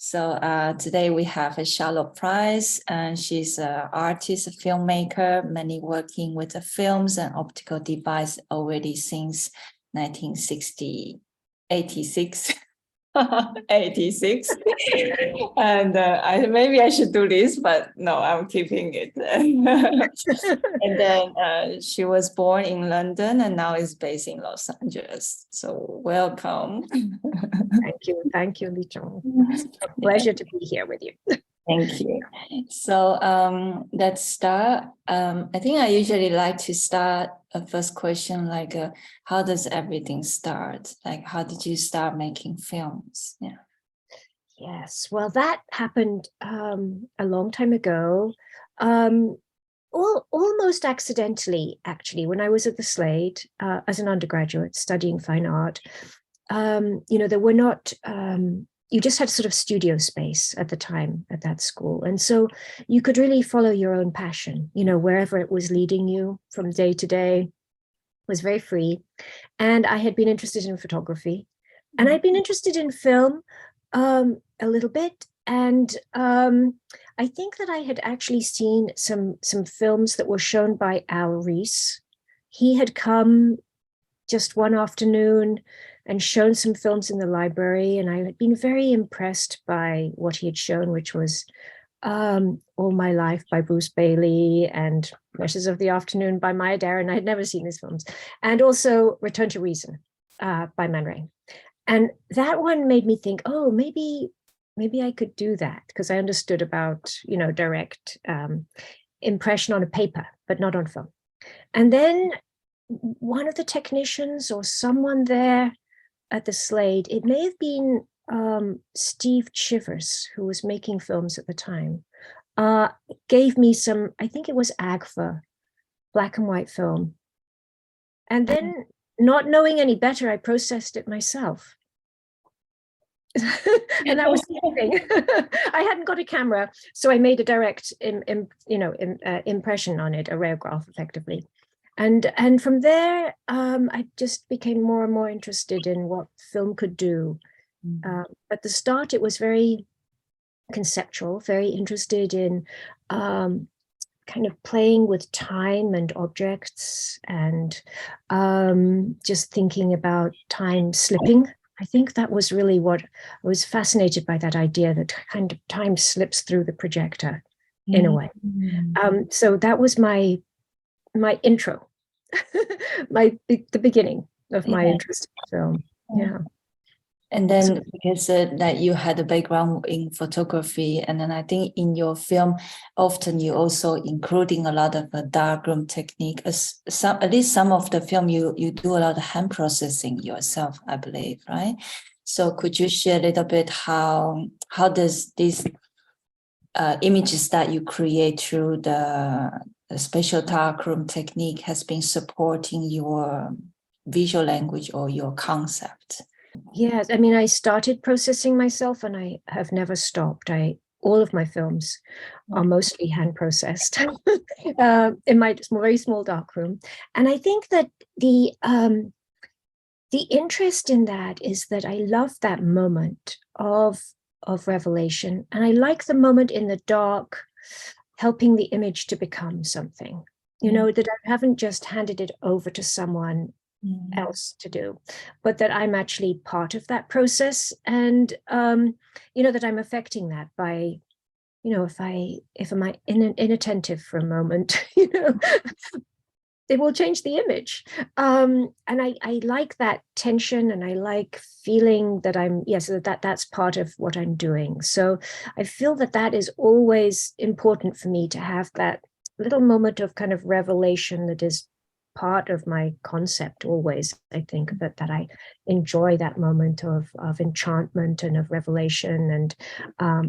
So today we have a Charlotte Pryce, and she's an artist, a filmmaker, mainly working with the films and optical device already since 1986. 86. And maybe I should do this, but no, I'm keeping it. And then she was born in London and now is based in Los Angeles. So welcome. Thank you, Li Chong. Pleasure to be here with you. Thank you. So let's start. I think I usually like to start a first question like, how does everything start? Like, how did you start making films? Yeah. Yes, well, that happened a long time ago, almost accidentally, actually, when I was at the Slade as an undergraduate studying fine art. There were not, you just had sort of studio space at the time at that school. And so you could really follow your own passion, wherever it was leading you from day to day. Was very free. And I had been interested in photography, and I'd been interested in film a little bit. And I think that I had actually seen some films that were shown by Al Rees. He had come just one afternoon and shown some films in the library, and I had been very impressed by what he had shown, which was All My Life by Bruce Bailey and Pleasures of the Afternoon by Maya Deren. I had never seen these films. And also Return to Reason by Man Ray. And that one made me think, oh, maybe I could do that, because I understood about, direct impression on a paper, but not on film. And then one of the technicians or someone there at the Slade, it may have been Steve Chivers, who was making films at the time, gave me some, I think it was Agfa, black and white film. And then, not knowing any better, I processed it myself. And that was the thing. I hadn't got a camera, so I made a direct impression on it, a rayograph, effectively. And from there, I just became more and more interested in what film could do. At the start, it was very conceptual, very interested in kind of playing with time and objects, and just thinking about time slipping. I think that was really what I was fascinated by, that idea that kind of time slips through the projector in a way. So that was my intro, the beginning of my interest in film. Yeah. And then because that you had a background in photography, and then I think in your film, often you also including a lot of darkroom technique. At least some of the film you do a lot of hand processing yourself, I believe, right? So could you share a little bit how does these images that you create through the special darkroom technique has been supporting your visual language or your concept? Yes, I mean, I started processing myself, and I have never stopped. All of my films are mostly hand processed in my very small darkroom. And I think that the interest in that is that I love that moment of revelation, and I like the moment in the dark, helping the image to become something. That I haven't just handed it over to someone else to do, but that I'm actually part of that process, and that I'm affecting that by, if I'm inattentive for a moment, it will change the image. And I like that tension, and I like feeling that that's part of what I'm doing. So I feel that is always important for me, to have that little moment of kind of revelation that is part of my concept always. I think that I enjoy that moment of enchantment and of revelation and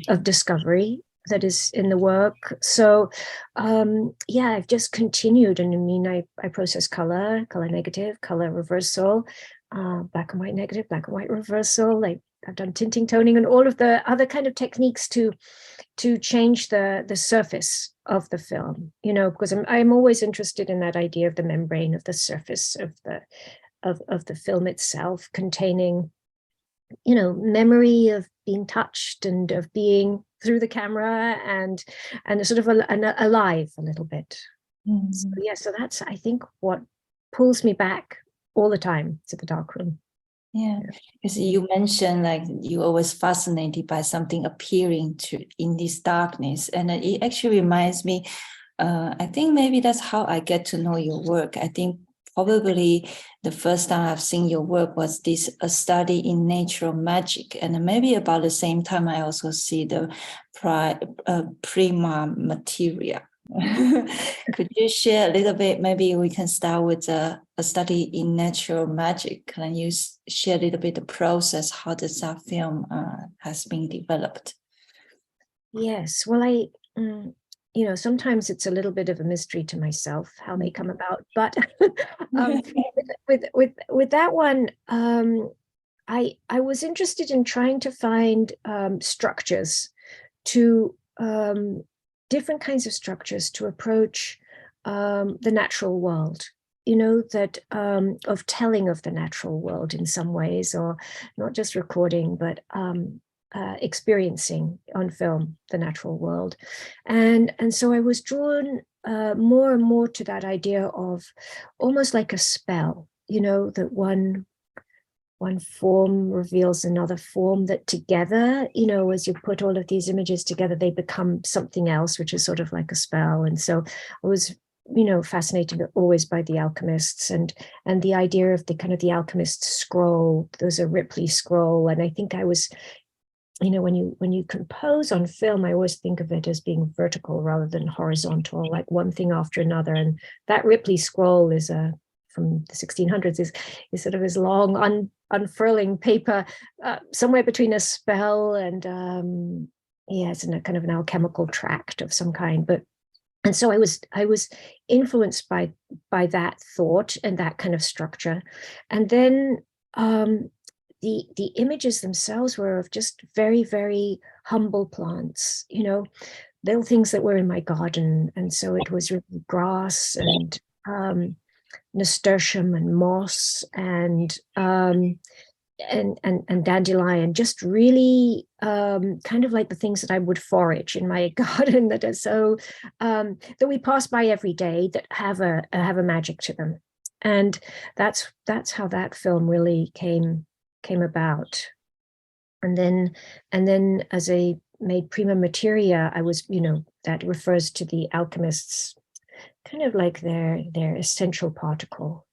of discovery that is in the work. So I've just continued. And I mean, I process color negative, color reversal, black and white negative, black and white reversal. Like, I've done tinting, toning, and all of the other kind of techniques to change the surface of the film, because I'm always interested in that idea of the membrane, of the surface of the film itself, containing memory of being touched and of being through the camera and sort of alive a little bit. So, yeah, so that's, I think, what pulls me back all the time to the darkroom. Yeah, because you mentioned like you always fascinated by something appearing in this darkness, and it actually reminds me. I think maybe that's how I get to know your work. I think probably the first time I've seen your work was a study in natural magic, and maybe about the same time I also see the prima materia. Could you share a little bit? Maybe we can start with a study in natural magic. Can you share a little bit the process, how that film has been developed? Yes, well, sometimes it's a little bit of a mystery to myself how they come about, but with that one, I was interested in trying to find structures to different kinds of structures to approach the natural world, that of telling of the natural world in some ways, or not just recording, but experiencing on film the natural world. And so I was drawn more and more to that idea of almost like a spell, that one form reveals another form, that together, as you put all of these images together, they become something else, which is sort of like a spell. And so I was fascinated always by the alchemists and the idea of the kind of the alchemist scroll. There's a Ripley scroll, and I think I was, when you compose on film, I always think of it as being vertical rather than horizontal, like one thing after another. And that Ripley scroll is from the 1600s, is sort of this long unfurling paper, somewhere between a spell and it's in a kind of an alchemical tract of some kind. And so I was influenced by that thought and that kind of structure. And then the images themselves were of just very, very humble plants, little things that were in my garden. And so it was really grass and nasturtium and moss and dandelion, just really kind of like the things that I would forage in my garden that are so that we pass by every day, that have a magic to them. And that's how that film really came about. And then as I made prima materia, I was, that refers to the alchemists, kind of like their essential particle.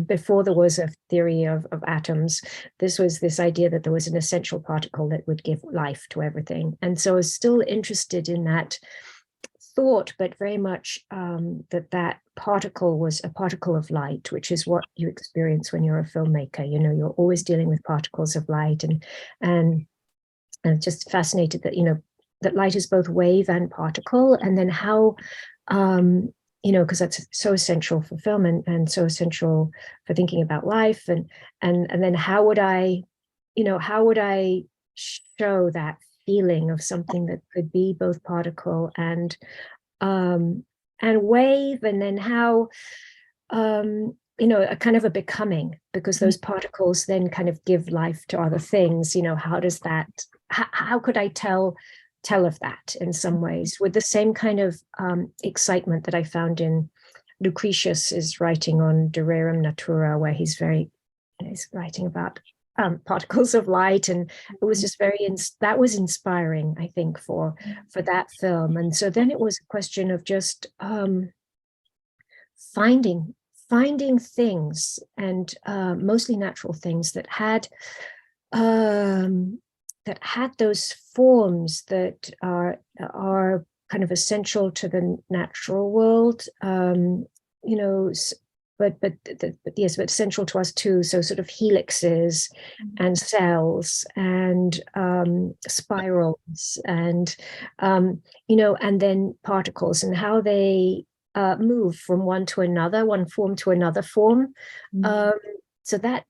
Before there was a theory of atoms, this idea that there was an essential particle that would give life to everything. And so I was still interested in that thought, but very much that particle was a particle of light, which is what you experience when you're a filmmaker. You're always dealing with particles of light, and just fascinated that that light is both wave and particle, and then how because that's so essential for film and so essential for thinking about life, and then how would I show that feeling of something that could be both particle and wave, and then how a kind of a becoming, because those particles then kind of give life to other things. How does that, how could I tell of that in some ways, with the same kind of excitement that I found in Lucretius's writing on De Rerum Natura, where he's writing about particles of light, and it was just that was inspiring, I think, for that film. And so then it was a question of just finding things, and mostly natural things that had those forms that are kind of essential to the natural world, but yes, but essential to us too. So sort of helixes and cells and spirals and and then particles, and how they move from one form to another form. So that,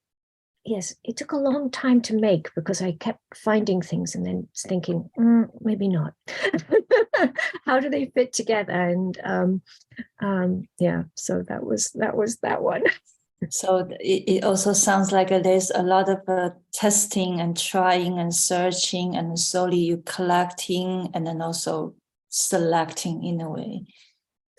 yes, it took a long time to make, because I kept finding things and then thinking, maybe not. How do they fit together? And so that was that one. So it also sounds like there's a lot of testing and trying and searching, and slowly you collecting and then also selecting in a way.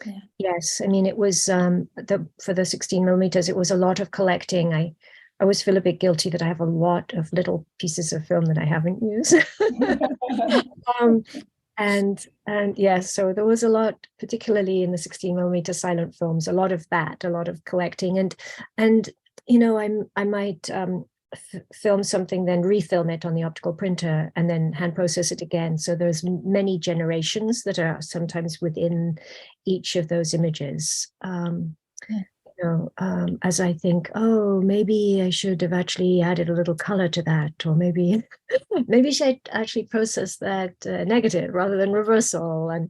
Yeah. Yes, I mean, it was for the 16 millimeters, it was a lot of collecting. I always feel a bit guilty that I have a lot of little pieces of film that I haven't used. um, and yes, so there was a lot, particularly in the 16 millimeter silent films, a lot of that, a lot of collecting, and you know, I might film something, then refilm it on the optical printer, and then hand process it again. So there's many generations that are sometimes within each of those images. As I think, oh, maybe I should have actually added a little color to that, or maybe maybe I should actually process that negative rather than reversal, and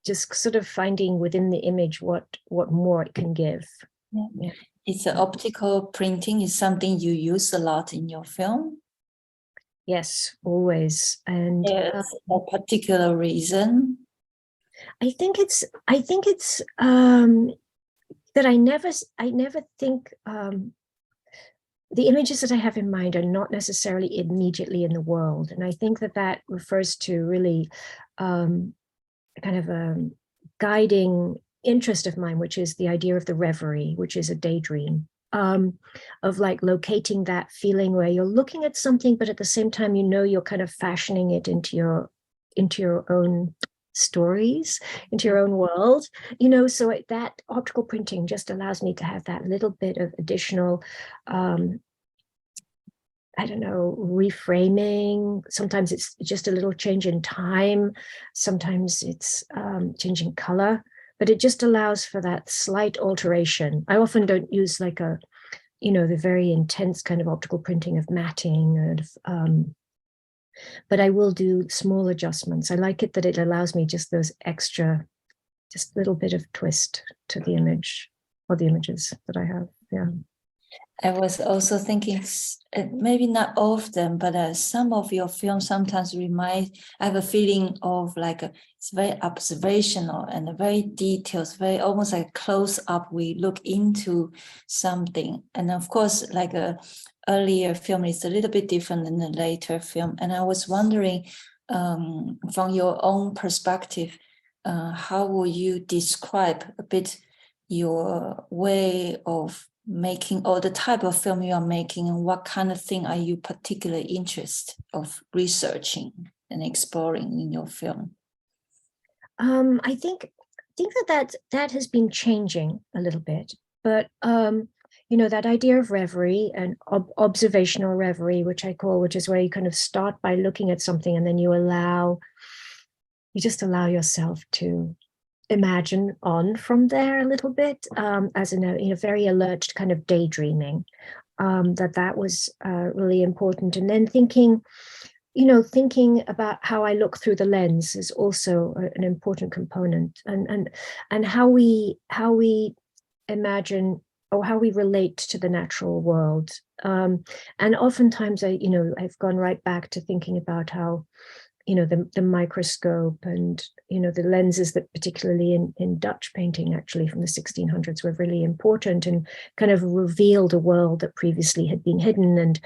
just sort of finding within the image what more it can give. Yeah. It's optical printing is something you use a lot in your film. Yes, always. And there's a particular reason. I think it's that I never think the images that I have in mind are not necessarily immediately in the world. And I think that refers to really kind of a guiding interest of mine, which is the idea of the reverie, which is a daydream, of like locating that feeling where you're looking at something, but at the same time, you're kind of fashioning it into your own stories, into your own world, so that optical printing just allows me to have that little bit of additional I don't know, reframing. Sometimes it's just a little change in time. Sometimes it's changing color, but it just allows for that slight alteration. I often don't use like the very intense kind of optical printing of matting, but I will do small adjustments. I like it that it allows me just those extra, just a little bit of twist to the image or the images that I have. Yeah. I was also thinking, maybe not all of them, but some of your films sometimes I have a feeling of like it's very observational and very detailed, very almost like close up. We look into something. And of course, like a earlier film is a little bit different than the later film. And I was wondering, from your own perspective, how will you describe a bit your way of making, or the type of film you are making, and what kind of thing are you particularly interested of researching and exploring in your film? I think that has been changing a little bit, but that idea of reverie and observational reverie, which is where you kind of start by looking at something and then you just allow yourself to imagine on from there a little bit, as in a very alert kind of daydreaming. That was really important. And then thinking about how I look through the lens is also an important component, and how we imagine or how we relate to the natural world. And oftentimes I've gone right back to thinking about how the microscope and the lenses that particularly in Dutch painting actually from the 1600s were really important and kind of revealed a world that previously had been hidden. And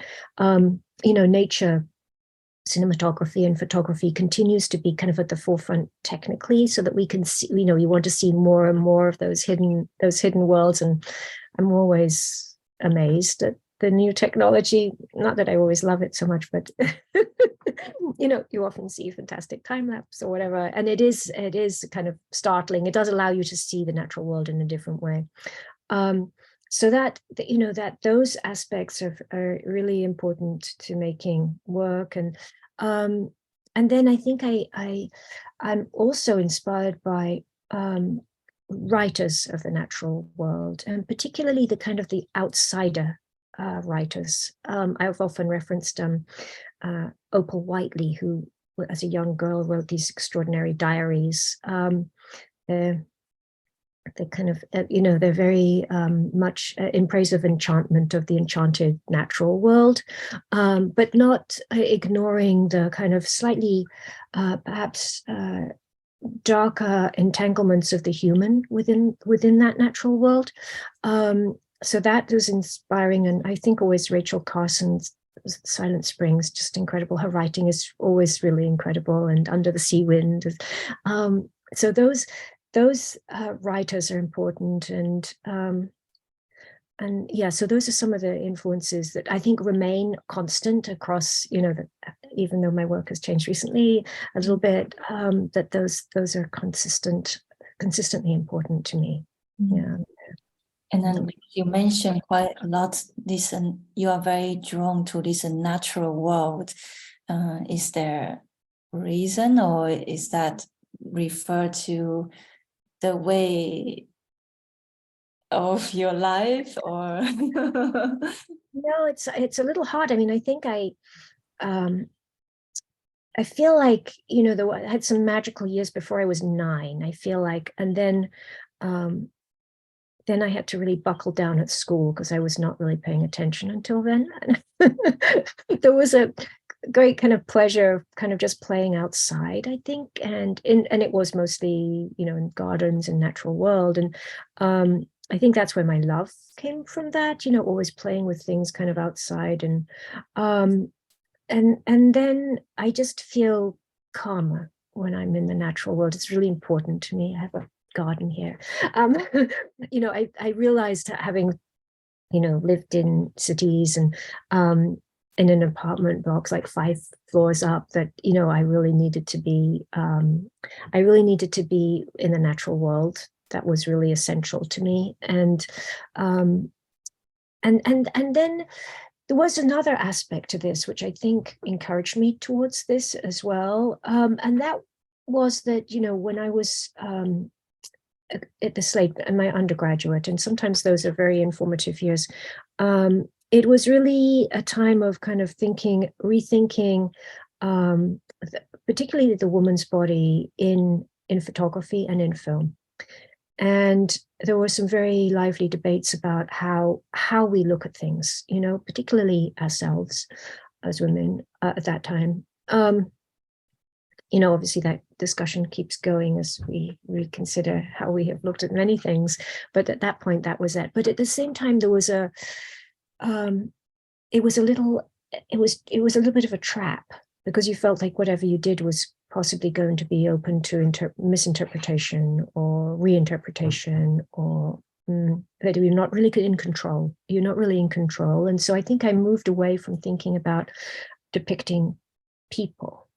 nature cinematography and photography continues to be kind of at the forefront technically, so that we can see, you want to see more and more of those hidden worlds. And I'm always amazed at the new technology. Not that I always love it so much, but you often see fantastic time lapse or whatever, and it is kind of startling. It does allow you to see the natural world in a different way. So that those aspects are really important to making work. And then I think I'm also inspired by writers of the natural world, and particularly the kind of the outsider writers. I've often referenced Opal Whiteley, who as a young girl wrote these extraordinary diaries. They kind of, they're very much in praise of enchantment, of the enchanted natural world, but not ignoring the kind of slightly perhaps darker entanglements of the human within that natural world. So that was inspiring, and I think always Rachel Carson's Silent Springs, just incredible. Her writing is always really incredible, and Under the Sea Wind. So those writers are important, and yeah, so those are some of the influences that I think remain constant across, even though my work has changed recently a little bit, that those are consistently important to me. Yeah. And then you mentioned quite a lot this, and you are very drawn to this natural world. Is there a reason, or is that refer to the way of your life, or? No, it's a little hard. I mean, I think I feel like, I had some magical years before I was 9, I feel like, and then I had to really buckle down at school because I was not really paying attention until then. There was a great kind of pleasure of kind of just playing outside, I think, and it was mostly, in gardens and natural world, and I think that's where my love came from. That, always playing with things kind of outside, and then I just feel calmer when I'm in the natural world. It's really important to me. I have a garden here. I realized, having lived in cities and in an apartment blocks like 5 floors up, that I really needed to be in the natural world. That was really essential to me. And then there was another aspect to this which I think encouraged me towards this as well, and that was that, when I was at the Slade and my undergraduate, and sometimes those are very informative years, it was really a time of kind of rethinking, particularly the woman's body in photography and in film. And there were some very lively debates about how we look at things, particularly ourselves as women at that time. Obviously that discussion keeps going as we reconsider how we have looked at many things. But at that point, that was it. But at the same time, there was it was a little bit of a trap, because you felt like whatever you did was possibly going to be open to misinterpretation or reinterpretation, or that you're not really in control. You're not really in control. And so I think I moved away from thinking about depicting people,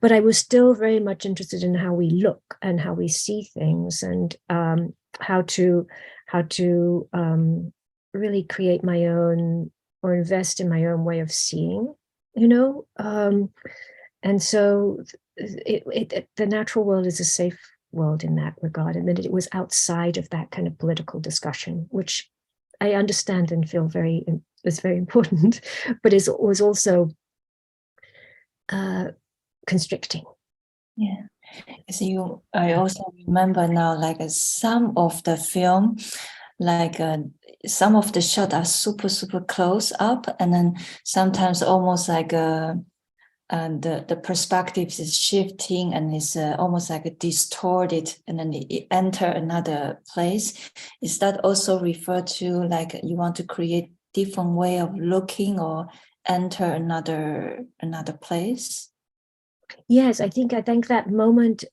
but I was still very much interested in how we look and how we see things, and how to really create my own, or invest in my own way of seeing, and so the natural world is a safe world in that regard, and that it was outside of that kind of political discussion, which I understand and feel was very important, but was also constricting. Yeah. So I also remember now, like some of the film, like some of the shots are super, super close up, and then sometimes almost like the perspective is shifting, and it's almost like a distorted, and then it enter another place. Is that also referred to, like you want to create different way of looking or enter another place? Yes, I think that moment,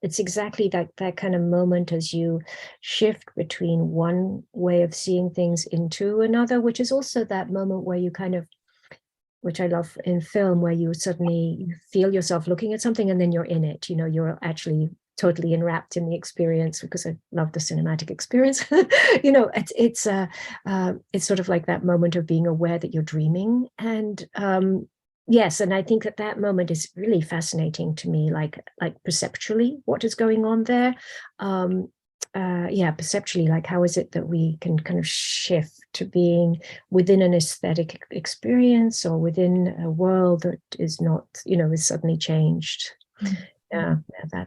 it's exactly that kind of moment as you shift between one way of seeing things into another, which is also that moment where you kind of, which I love in film, where you suddenly feel yourself looking at something and then you're in it, you're actually totally enwrapped in the experience, because I love the cinematic experience. It's sort of like that moment of being aware that you're dreaming. And yes, and I think that moment is really fascinating to me, like perceptually, what is going on there. Perceptually, like how is it that we can kind of shift to being within an aesthetic experience, or within a world that is not, is suddenly changed. Mm-hmm.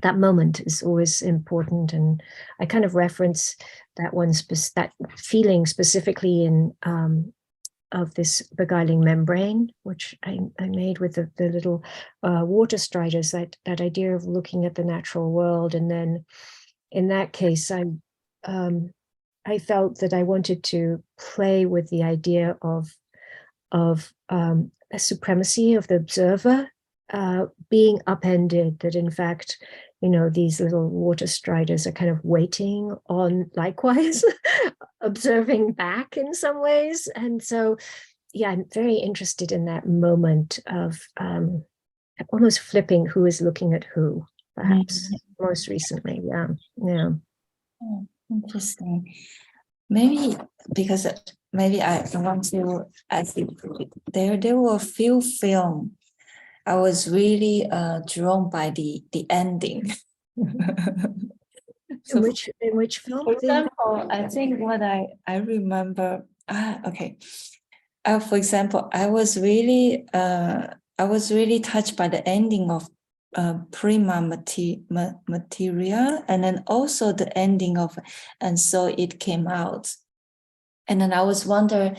That moment is always important, and I kind of reference that feeling specifically in this beguiling membrane, which I made with the little water striders, that idea of looking at the natural world. And then in that case, I felt that I wanted to play with the idea of a supremacy of the observer being upended, that in fact, these little water striders are kind of waiting on, likewise, observing back in some ways. And so, yeah, I'm very interested in that moment of almost flipping who is looking at who, perhaps, most recently. Yeah. Oh, interesting. Maybe because maybe I want to ask you, there were a few films I was really drawn by the ending. So in which film? For example, I think what I remember. Okay. For example, I was really touched by the ending of Prima Materia, and then also the ending of And So It Came Out. And then I was wondering,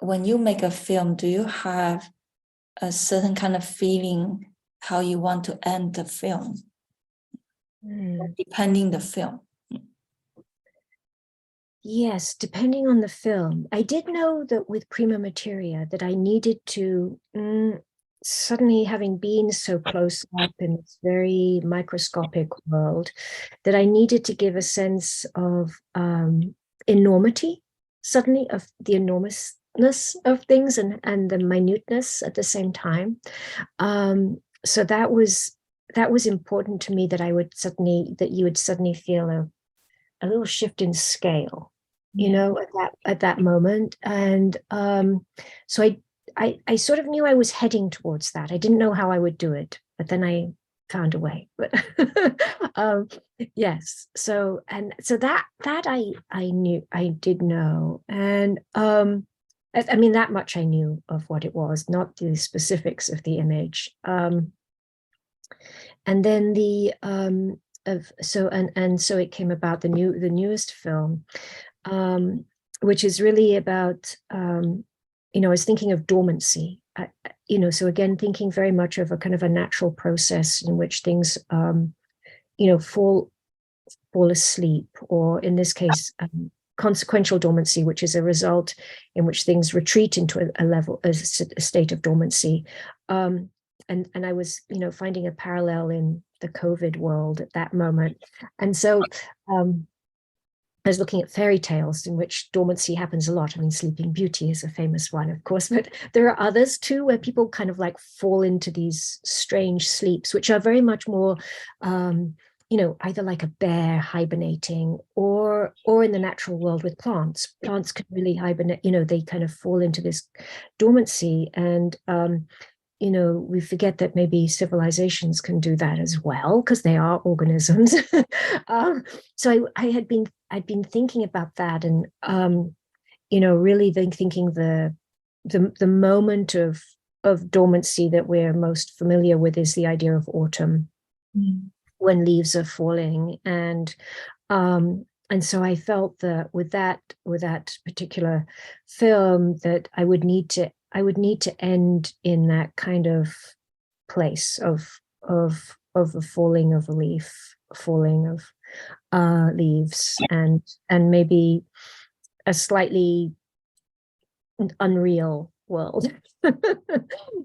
when you make a film, do you have a certain kind of feeling how you want to end the film, depending the film? Yes, depending on the film. I did know that with Prima Materia that I needed to, suddenly having been so close up in this very microscopic world, that I needed to give a sense of enormity, suddenly, of the enormousness of things and the minuteness at the same time. So that was important to me, that you would suddenly feel a little shift in scale, at that moment. And so I sort of knew I was heading towards that. I didn't know how I would do it, but then I found a way. But yes, so that I knew, I did know. And I mean, that much I knew of what it was, not the specifics of the image. And then so it came about, the newest film, which is really about, I was thinking of dormancy, so again, thinking very much of a kind of a natural process in which things, fall asleep, or in this case, consequential dormancy, which is a result in which things retreat into a state of dormancy. And I was, finding a parallel in the COVID world at that moment. And so I was looking at fairy tales in which dormancy happens a lot. I mean, Sleeping Beauty is a famous one, of course, but there are others too, where people kind of like fall into these strange sleeps, which are very much more, either like a bear hibernating, or in the natural world with plants. Plants can really hibernate, they kind of fall into this dormancy. And we forget that maybe civilizations can do that as well, because they are organisms. So I'd been thinking about that, and really thinking the moment of dormancy that we're most familiar with is the idea of autumn, when leaves are falling. And so I felt that with that particular film, that I would need to end in that kind of place of a falling of a leaf, falling of leaves, and maybe a slightly unreal world.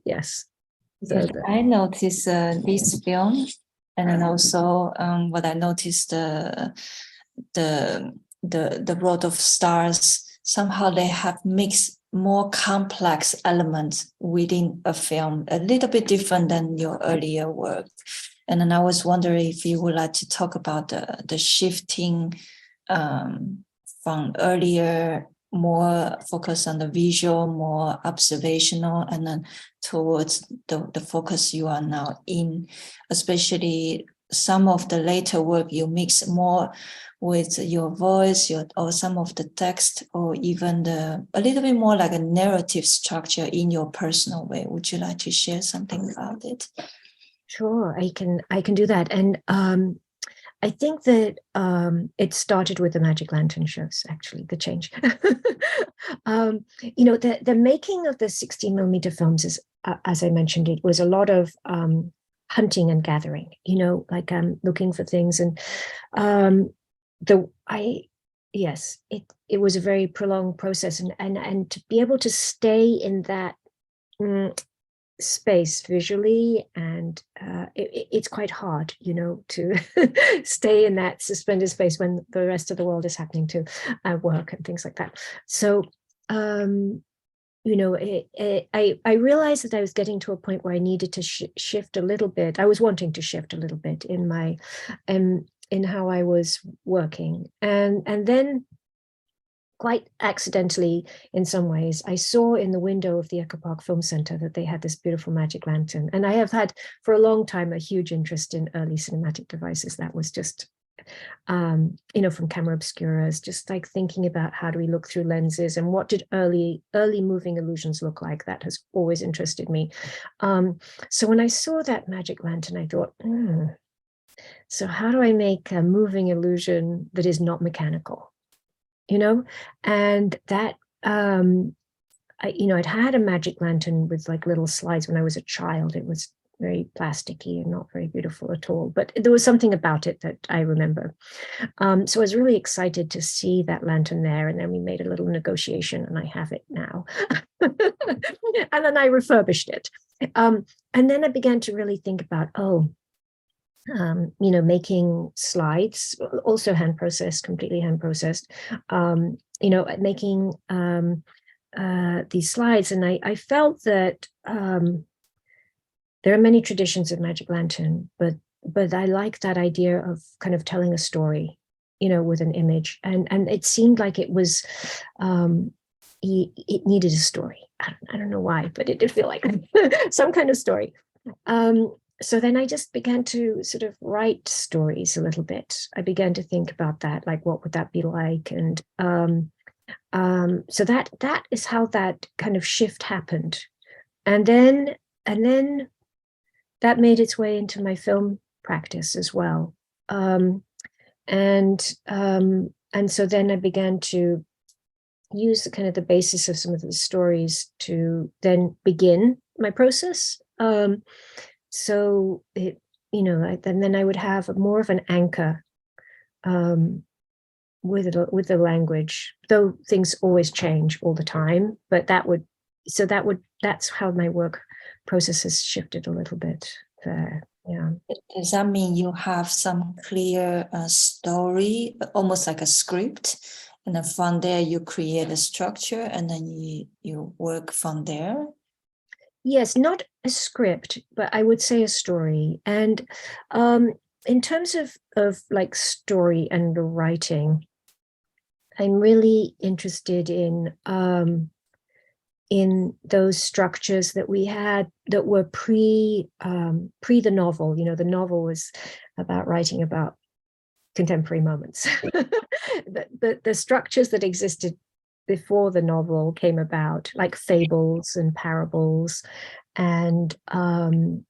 Yes. So I noticed this film, and then also what I noticed, the world of stars, somehow they have mixed more complex elements within a film, a little bit different than your earlier work. And then I was wondering if you would like to talk about the shifting from earlier, more focus on the visual, more observational, and then towards the focus you are now in, especially some of the later work you mix more with your voice, or some of the text, or even a little bit more like a narrative structure in your personal way. Would you like to share something about it? Sure, I can do that. And I think that it started with the Magic Lantern shows, actually, the change. The making of the 16mm films is, as I mentioned, it was a lot of hunting and gathering, like looking for things. And it was a very prolonged process, and to be able to stay in that space visually, and it's quite hard, to stay in that suspended space when the rest of the world is happening to work and things like that. So I realized that I was getting to a point where I needed to shift a little bit. I was wanting to shift a little bit in my in how I was working, and then quite accidentally, in some ways, I saw in the window of the Echo Park Film Centre that they had this beautiful magic lantern. And I have had for a long time a huge interest in early cinematic devices. That was just, from camera obscuras, just like thinking about how do we look through lenses and what did early moving illusions look like. That has always interested me. So when I saw that magic lantern, I thought, so how do I make a moving illusion that is not mechanical? And that I'd had a magic lantern with like little slides when I was a child. It was very plasticky and not very beautiful at all, but there was something about it that I remember. So I was really excited to see that lantern there, and then we made a little negotiation, and I have it now. And then I refurbished it, and then I began to really think about making slides, also hand processed, completely hand processed, making these slides. And I felt that there are many traditions of magic lantern, but I like that idea of kind of telling a story, with an image. And it seemed like it was, it needed a story. I don't know why, but it did feel like some kind of story. So then I just began to sort of write stories a little bit. I began to think about that, like what would that be like? And so that is how that kind of shift happened. And then that made its way into my film practice as well. And so then I began to use the basis of some of the stories to then begin my process. So it, and then I would have more of an anchor with the language, though things always change all the time. But that's how my work process has shifted a little bit there. Yeah. Does that mean you have some clear story, almost like a script, and then from there you create a structure, and then you work from there? Yes, not a script, but I would say a story. And in terms of like story and writing, I'm really interested in those structures that we had that were pre the novel. The novel was about writing about contemporary moments. The structures that existed before the novel came about, like fables and parables, and early,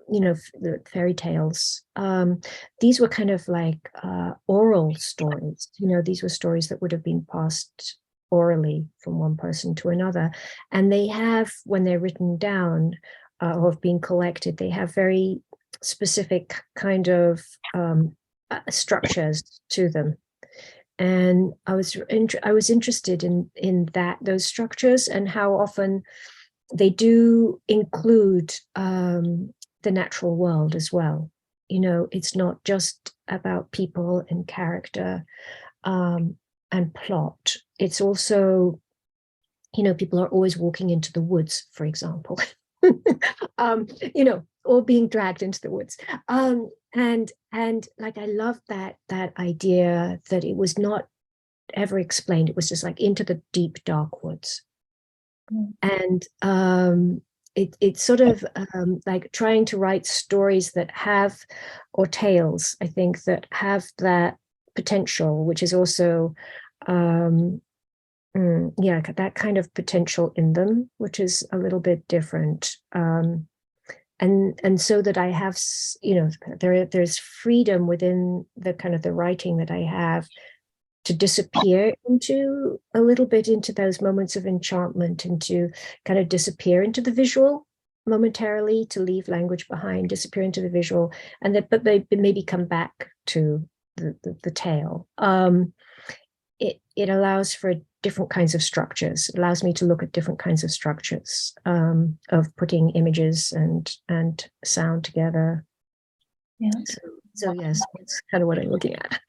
the fairy tales. These were kind of like oral stories. These were stories that would have been passed orally from one person to another, and they have, when they're written down or have been collected, they have very specific kind of structures to them. And I was interested in those structures, and how often they do include the natural world as well. It's not just about people and character and plot. It's also, people are always walking into the woods, for example, or being dragged into the woods. And like, I love that idea that it was not ever explained. It was just like into the deep, dark woods. And it's sort of like trying to write stories that have, or tales, I think, that have that potential, which is also, that kind of potential in them, which is a little bit different. And so that I have, there's freedom within the kind of the writing that I have to disappear into a little bit into those moments of enchantment, and to kind of disappear into the visual momentarily, to leave language behind, disappear into the visual, and then but maybe come back to the tale. It allows for different kinds of structures. It allows me to look at different kinds of structures of putting images and sound together. Yeah. So yes, that's kind of what I'm looking at.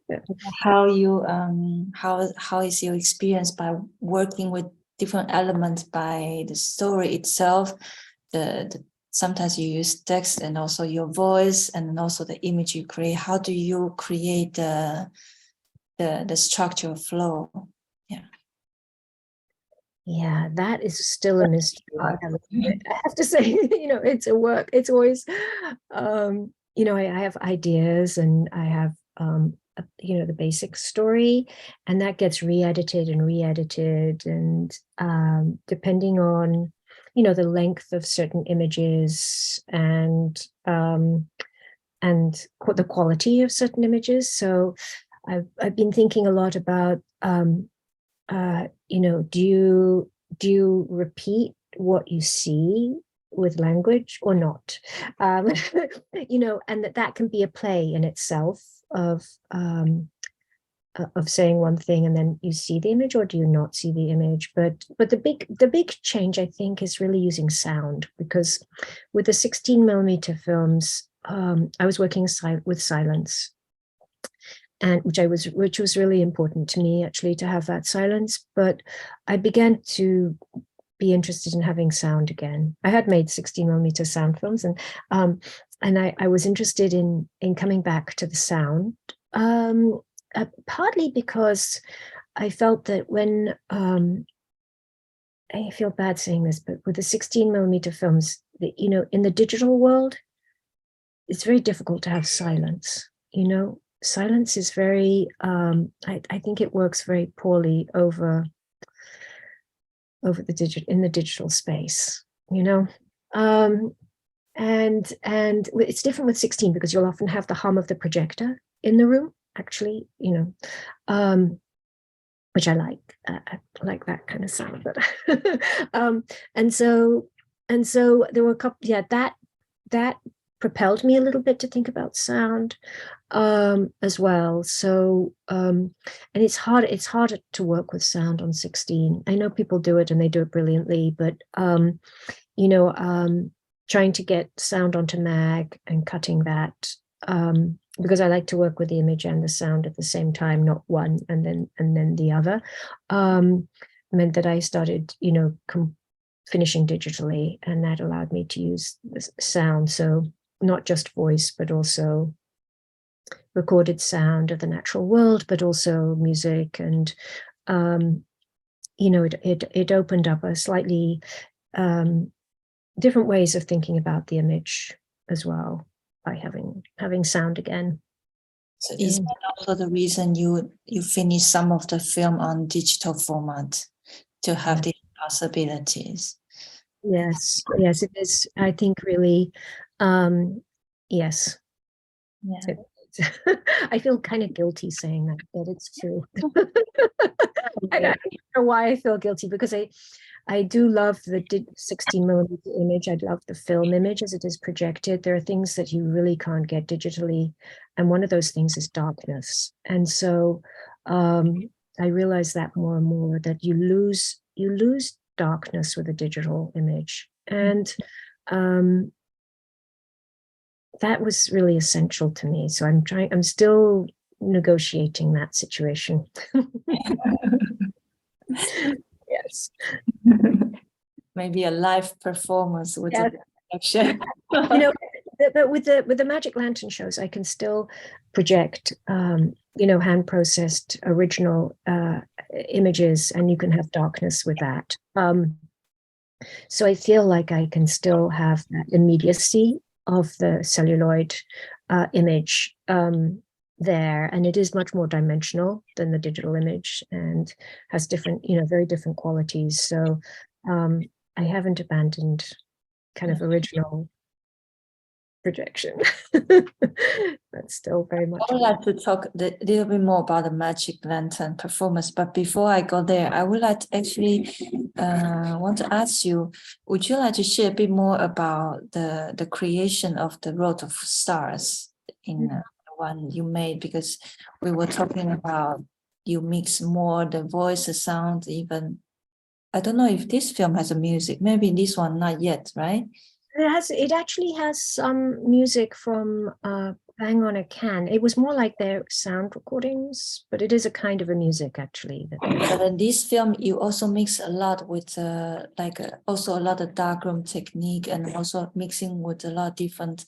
Yeah. How you how is your experience by working with different elements, by the story itself, the sometimes you use text and also your voice and also the image you create. How do you create the structural flow? Yeah, that is still a mystery. I have to say, it's a work. It's always, I have ideas, and I have, the basic story, and that gets re-edited, and depending on, the length of certain images and the quality of certain images. So I've been thinking a lot about, do you repeat what you see with language or not? And that can be a play in itself of saying one thing and then you see the image, or do you not see the image? But the big change, I think, is really using sound, because with the 16mm films, I was working with silence, and which was really important to me, actually, to have that silence. But I began to be interested in having sound again. I had made 16mm sound films, and I was interested in coming back to the sound, partly because I felt that when I feel bad saying this, but with the 16mm films, in the digital world, it's very difficult to have silence. Silence is very, I think it works very poorly over in the digital space, and it's different with 16, because you'll often have the hum of the projector in the room, actually, which I like. I like that kind of sound, but and so there were a couple, that propelled me a little bit to think about sound as well. So and it's harder to work with sound on 16. I know people do it and they do it brilliantly, but trying to get sound onto mag and cutting that, because I like to work with the image and the sound at the same time, not one and then the other, meant that I started finishing digitally, and that allowed me to use the sound. So not just voice, but also recorded sound of the natural world, but also music. And, it opened up a slightly different ways of thinking about the image as well, by having sound again. So is that also the reason you finish some of the film on digital format, to have these possibilities? Yes, it is. I think really, yes. Yeah. I feel kind of guilty saying that, but it's true. I don't know why I feel guilty, because I do love the 16mm image. I love the film image as it is projected. There are things that you really can't get digitally, and one of those things is darkness. And so I realize that more and more, that you lose darkness with a digital image, and that was really essential to me. So I'm still negotiating that situation. Yes. Maybe a live performance with Yeah. the production. But with the Magic Lantern shows, I can still project, hand processed original images, and you can have darkness with that. So I feel like I can still have that immediacy of the celluloid image there, and it is much more dimensional than the digital image, and has different, very different qualities. So I haven't abandoned kind of original projection. That's still very much. I would like to talk a little bit more about the magic lantern performance, but before I go there, I would like to actually want to ask you, would you like to share a bit more about the creation of the Road of Stars in the one you made? Because we were talking about you mix more the voice, the sound, even. I don't know if this film has a music, maybe this one not yet, right? It actually has some music from Bang on a Can. It was more like their sound recordings, but it is a kind of a music actually. But in this film, you also mix a lot with also a lot of darkroom technique and also mixing with a lot of different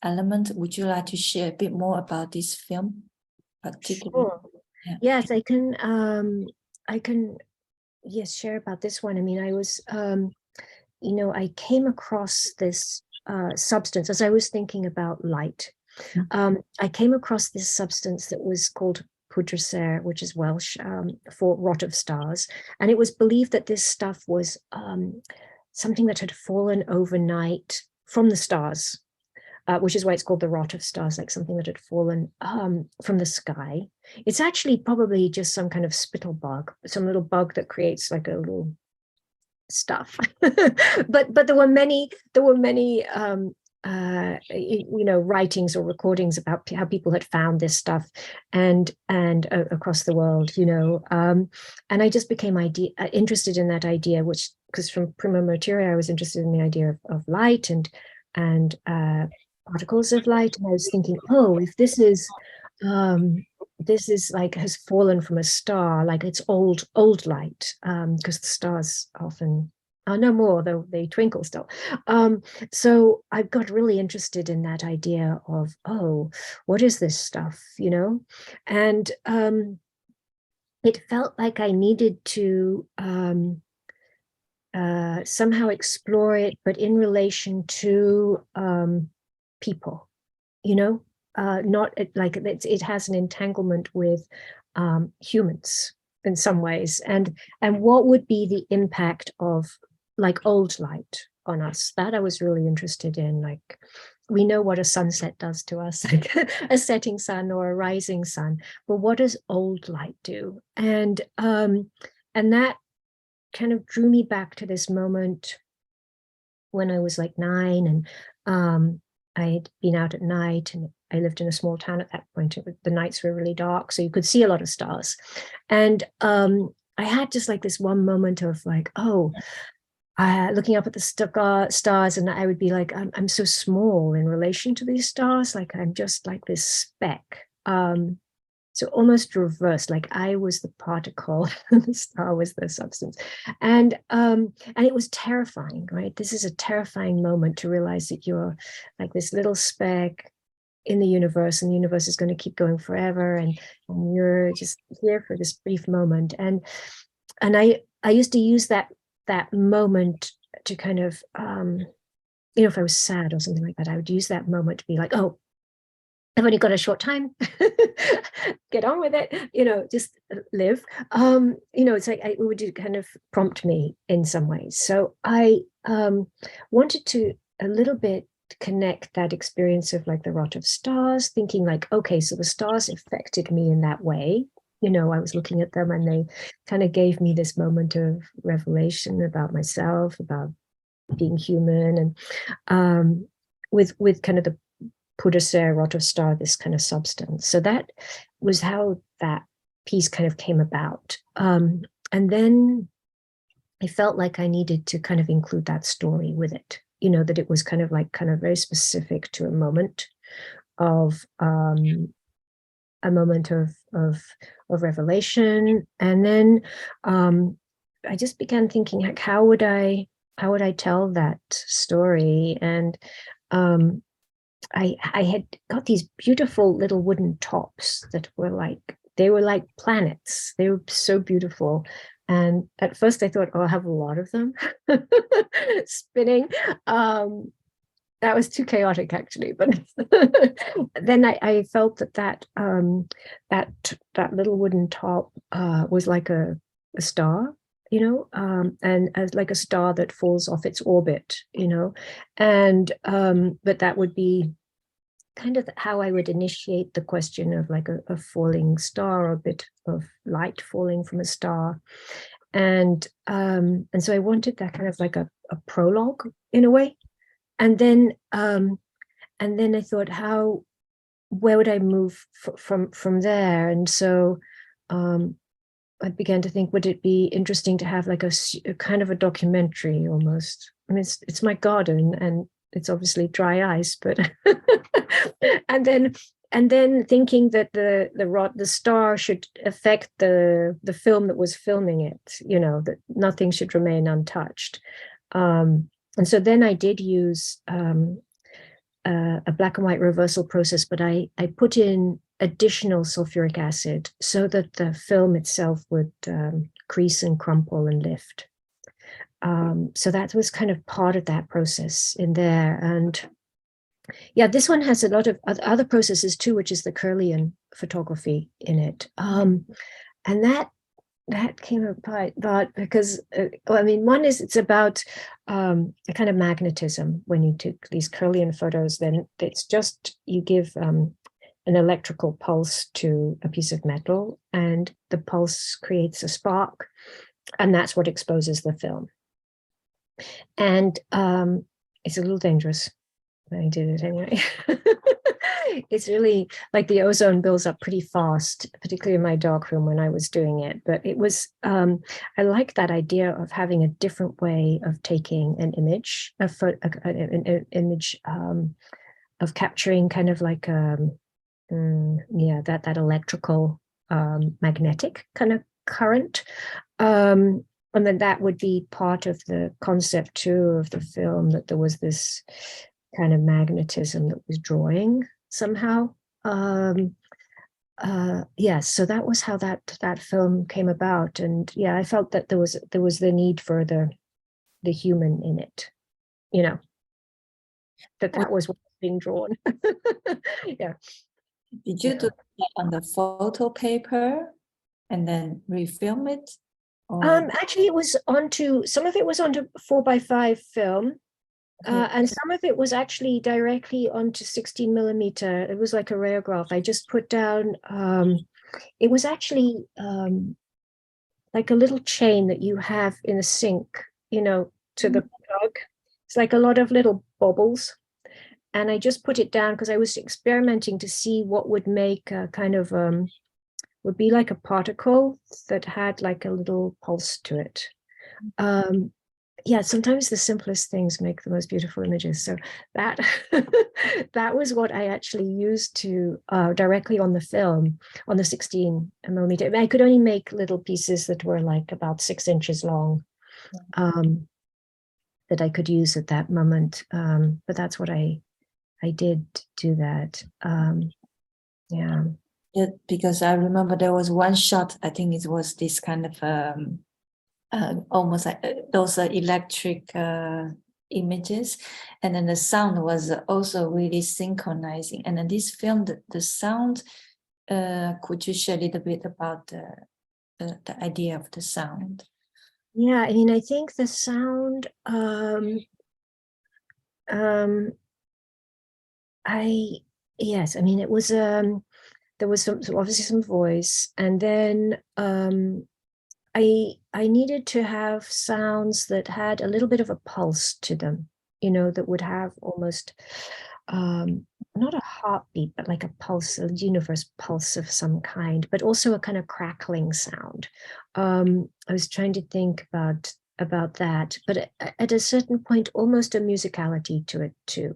elements. Would you like to share a bit more about this film, particularly? Sure. Yeah. Yes, I can yes share about this one. I mean, I was I came across this substance as I was thinking about light. I came across this substance that was called poudre, which is Welsh for rot of stars. And it was believed that this stuff was something that had fallen overnight from the stars, which is why it's called the rot of stars, like something that had fallen from the sky. It's actually probably just some kind of spittle bug, some little bug that creates like a little stuff. but there were many writings or recordings about how people had found this stuff and across the world, and I just became interested in that idea, which, because from prima materia I was interested in the idea of light and particles of light, and I was thinking, oh, if this is like has fallen from a star, like it's old light, because the stars often are no more, though they twinkle still. So I got really interested in that idea of, oh, what is this stuff, and it felt like I needed to somehow explore it, but in relation to people, not like it has an entanglement with humans in some ways, and what would be the impact of like old light on us. That I was really interested in. Like, we know what a sunset does to us, like a setting sun or a rising sun, but what does old light do? And that kind of drew me back to this moment when I was like 9, and I'd been out at night, and I lived in a small town at that point. The nights were really dark, so you could see a lot of stars. And I had just like this one moment of like, oh, looking up at the stars, and I would be like, I'm so small in relation to these stars. Like, I'm just like this speck. So almost reversed, like I was the particle, the star was the substance. And it was terrifying, right? This is a terrifying moment to realize that you're like this little speck in the universe, and the universe is going to keep going forever, and you're just here for this brief moment. And I used to use that moment to kind of if I was sad or something like that, I would use that moment to be like, oh, I've only got a short time, get on with it, just live. It's like it would kind of prompt me in some ways. So I wanted to a little bit connect that experience of like the rot of stars, thinking like, okay, so the stars affected me in that way. I was looking at them, and they kind of gave me this moment of revelation about myself, about being human, and with kind of the poudre, rot of star, this kind of substance. So that was how that piece kind of came about. And then I felt like I needed to kind of include that story with it, that it was kind of very specific to a moment of revelation. And then I just began thinking, like, how would I tell that story? And I had got these beautiful little wooden tops that were like planets. They were so beautiful. And at first I thought, oh, I'll have a lot of them spinning. That was too chaotic, actually. But then I felt that little wooden top was like a star, and as like a star that falls off its orbit, and but that would be kind of how I would initiate the question of like a falling star, or a bit of light falling from a star. And so I wanted that kind of like a prologue in a way. And then I thought, where would I move from there? And so I began to think, would it be interesting to have like a kind of a documentary almost? I mean, it's my garden and it's obviously dry ice, but and then thinking that the star should affect the film that was filming it, that nothing should remain untouched. And so then I did use a black and white reversal process, but I put in additional sulfuric acid so that the film itself would crease and crumple and lift. So that was kind of part of that process in there. And yeah, this one has a lot of other processes too, which is the Kirlian photography in it. And that came about because, one is it's about a kind of magnetism. When you took these Kirlian photos, then it's just, you give an electrical pulse to a piece of metal and the pulse creates a spark, and that's what exposes the film. And it's a little dangerous, but I did it anyway. It's really like the ozone builds up pretty fast, particularly in my darkroom when I was doing it. But it was, I like that idea of having a different way of taking an image, an image of capturing kind of like, that electrical magnetic kind of current. And then that would be part of the concept too of the film, that there was this kind of magnetism that was drawing somehow. So that was how that film came about. And yeah, I felt that there was the need for the human in it, that was what was being drawn. Yeah. Did you do that on the photo paper and then refilm it? Actually, it was some of it was onto 4x5 film. And some of it was actually directly onto 16 millimeter. It was like a rayograph. I just put down, it was actually like a little chain that you have in the sink, to the plug. It's like a lot of little bobbles. And I just put it down because I was experimenting to see what would make a kind of, would be like a particle that had like a little pulse to it. Sometimes the simplest things make the most beautiful images. So that that was what I actually used to directly on the film, on the 16 millimeter. I could only make little pieces that were like about 6 inches long, that I could use at that moment. But that's what I did do that. Yeah, because I remember there was one shot, I think it was this kind of almost like those electric images, and then the sound was also really synchronizing. And then this film, the sound, could you share a little bit about the idea of the sound? Yeah, I mean, I think the sound, yes, I mean, it was, there was obviously some voice, and then I needed to have sounds that had a little bit of a pulse to them, that would have almost, not a heartbeat, but like a pulse, a universe pulse of some kind, but also a kind of crackling sound. I was trying to think about that, but at a certain point, almost a musicality to it too.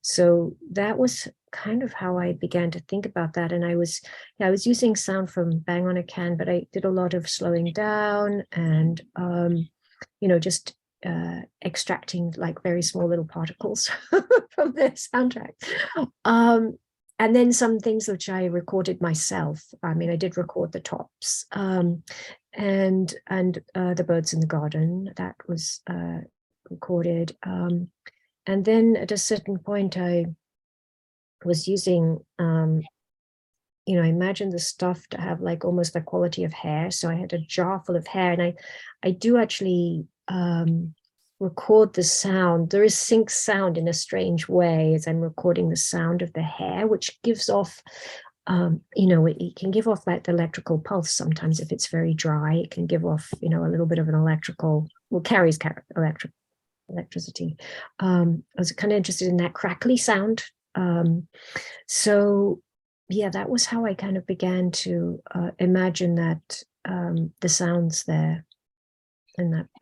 So that was kind of how I began to think about that. And I was using sound from Bang on a Can, but I did a lot of slowing down and, just extracting like very small little particles from the soundtrack. And then some things which I recorded myself. I mean, I did record the tops, and the birds in the garden, that was recorded. And then at a certain point, I was using I imagined the stuff to have like almost the quality of hair. So I had a jar full of hair, and I do actually record the sound. There is sync sound in a strange way as I'm recording the sound of the hair, which gives off, it can give off like the electrical pulse. Sometimes if it's very dry, it can give off, a little bit of an electrical, carries electricity. I was kind of interested in that crackly sound. So yeah, that was how I kind of began to imagine that the sounds there.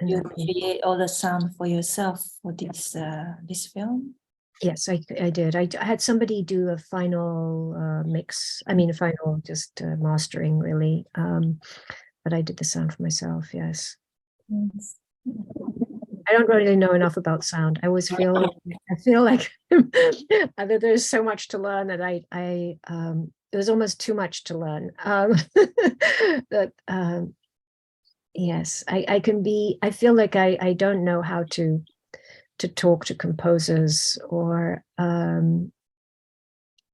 You create all the sound for yourself for this film? Yes, I did. I had somebody do a final mix. I mean, a final just mastering, really. But I did the sound for myself. Yes. Yes. I don't really know enough about sound. I feel like there's so much to learn that it was almost too much to learn. That yes, I feel like I don't know how to talk to composers or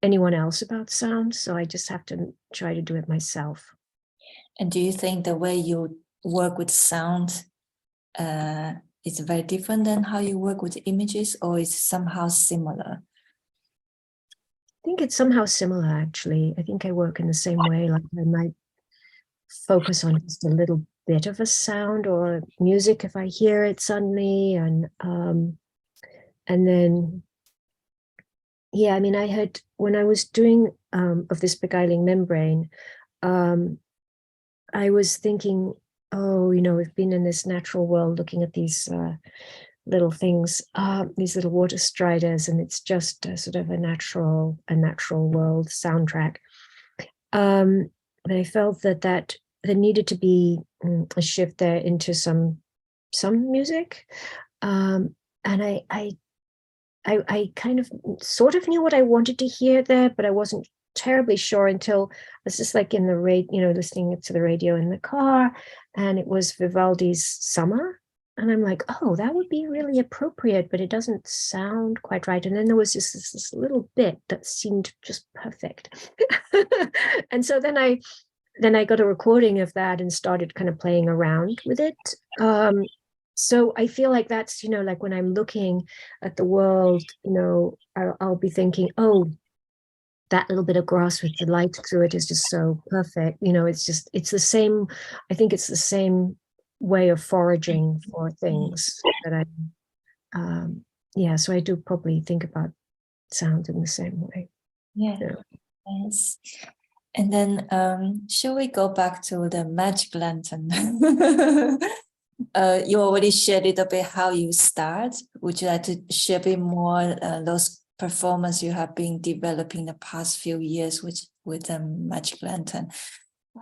anyone else about sound, so I just have to try to do it myself. And do you think the way you work with sound is very different than how you work with images, or is somehow similar? I think it's somehow similar, actually. I think I work in the same way. Like I might focus on just a little bit of a sound or music if I hear it suddenly, and then yeah, I mean, I had, when I was doing of this beguiling membrane, I was thinking, oh, we've been in this natural world looking at these little things, these little water striders, and it's just a sort of a natural world soundtrack. But I felt that there needed to be a shift there into some music, and I kind of sort of knew what I wanted to hear there, but I wasn't terribly sure until I was just like in the radio, listening to the radio in the car, and it was Vivaldi's Summer. And I'm like, oh, that would be really appropriate, but it doesn't sound quite right. And then there was just this little bit that seemed just perfect. And so then I got a recording of that and started kind of playing around with it. So I feel like that's, like when I'm looking at the world, I'll be thinking, oh, that little bit of grass with the light through it is just so perfect. It's the same. I think it's the same way of foraging for things that so I do probably think about sound in the same way. Yeah. Yes. And then shall we go back to the magic lantern? You already shared a little bit how you start. Would you like to share a bit more those performances you have been developing the past few years with the magic lantern?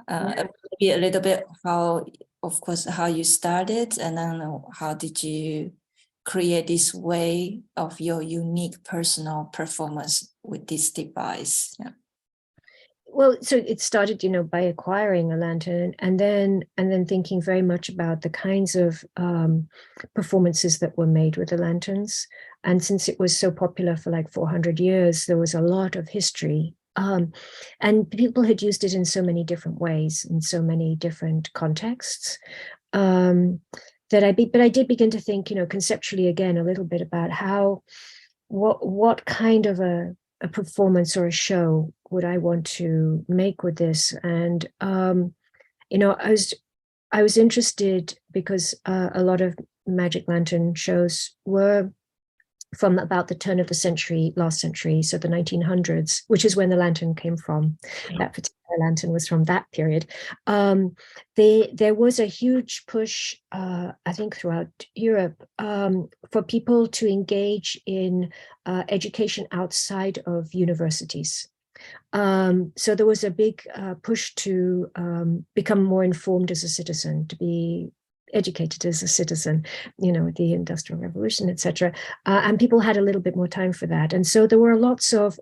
Maybe a little bit how you started, and then how did you create this way of your unique personal performance with this device? Yeah. Well, so it started, by acquiring a lantern, and then thinking very much about the kinds of performances that were made with the lanterns. And since it was so popular for like 400 years, there was a lot of history. And people had used it in so many different ways, in so many different contexts, but I did begin to think, conceptually again, a little bit about what kind of a performance or a show would I want to make with this. And, I was interested because a lot of magic lantern shows were from about the turn of the century, last century, so the 1900s, which is when the lantern came from. That particular lantern was from that period. There was a huge push, I think, throughout Europe for people to engage in education outside of universities. So there was a big push to become more informed as a citizen, to be educated as a citizen, with the Industrial Revolution, etc. And people had a little bit more time for that. And so there were lots of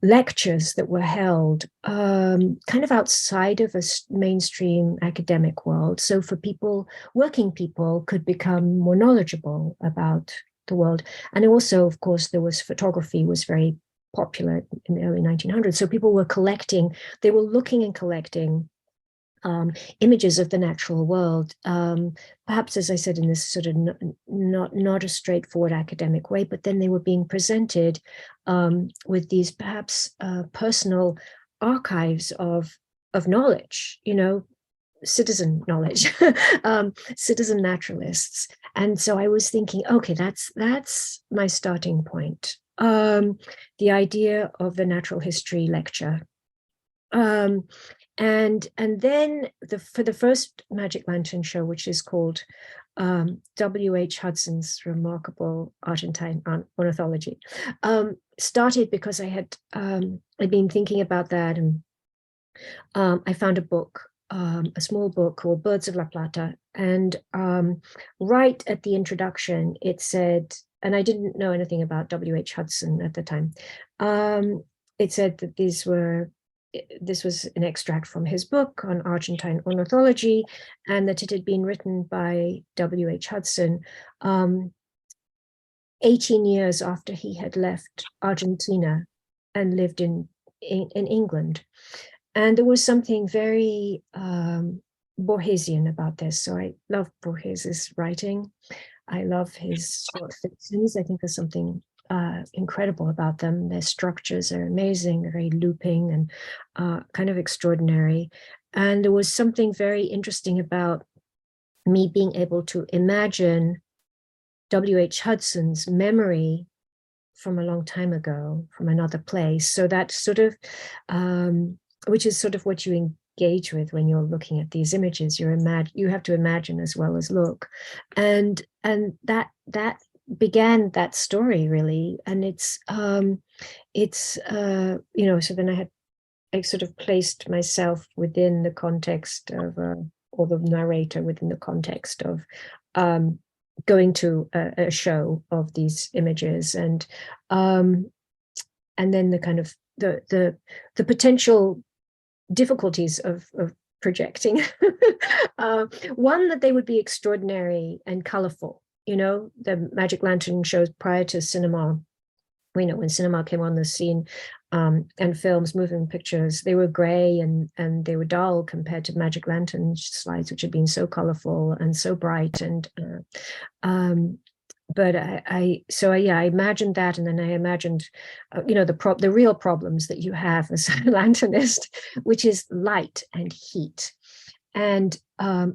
lectures that were held kind of outside of a mainstream academic world. So for people, working people could become more knowledgeable about the world. And also, of course, there was photography was very popular in the early 1900s. So people were collecting, they were looking and collecting images of the natural world, perhaps, as I said, in this sort of not a straightforward academic way, but then they were being presented with these perhaps personal archives of knowledge, citizen knowledge, citizen naturalists. And so I was thinking, okay, that's my starting point. The idea of the natural history lecture. And then for the first Magic Lantern show, which is called W.H. Hudson's Remarkable Argentine Ornithology, started because I'd been thinking about that, and I found a book, a small book called Birds of La Plata, and right at the introduction it said, and I didn't know anything about W.H. Hudson at the time, it said that this was an extract from his book on Argentine ornithology, and that it had been written by W.H. Hudson 18 years after he had left Argentina and lived in England. And there was something very Borgesian about this. So I love Borges' writing. I love his short fictions. I think there's something incredible about them. Their structures are amazing, they're very looping and kind of extraordinary. And there was something very interesting about me being able to imagine W.H. Hudson's memory from a long time ago, from another place. So that sort of, which is sort of what you engage with when you're looking at these images. You have to imagine as well as look, and that began that story really. And it's so then I sort of placed myself within the context of or the narrator within the context of going to a show of these images, and then the kind of the potential difficulties of projecting. One, that they would be extraordinary and colorful. The Magic Lantern shows prior to cinema, when cinema came on the scene, and films, moving pictures, they were gray and they were dull compared to Magic Lantern slides, which had been so colorful and so bright. And but I imagined that, and then I imagined the real problems that you have as a lanternist, which is light and heat, and